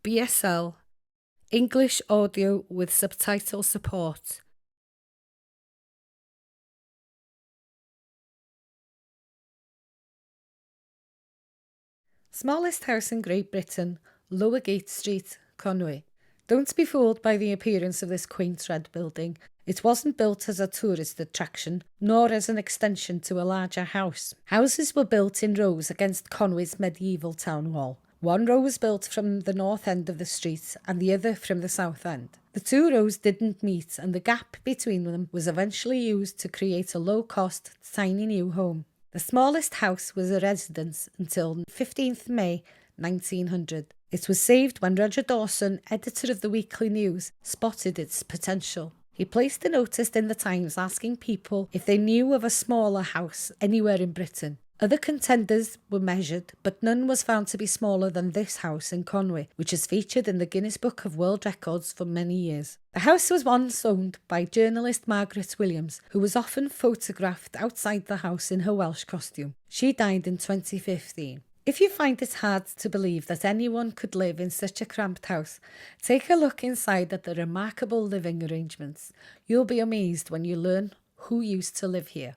BSL, English audio with subtitle support. Smallest house in Great Britain, Lower Gate Street, Conwy. Don't be fooled by the appearance of this quaint red building. It wasn't built as a tourist attraction, nor as an extension to a larger house. Houses were built in rows against Conwy's medieval town wall. One row was built from the north end of the street and the other from the south end. The two rows didn't meet, and the gap between them was eventually used to create a low-cost, tiny new home. The smallest house was a residence until 15th May 1900. It was saved when Roger Dawson, editor of the Weekly News, spotted its potential. He placed a notice in the Times asking people if they knew of a smaller house anywhere in Britain. Other contenders were measured, but none was found to be smaller than this house in Conwy, which is featured in the Guinness Book of World Records for many years. The house was once owned by journalist Margaret Williams, who was often photographed outside the house in her Welsh costume. She died in 2015. If you find it hard to believe that anyone could live in such a cramped house, take a look inside at the remarkable living arrangements. You'll be amazed when you learn who used to live here.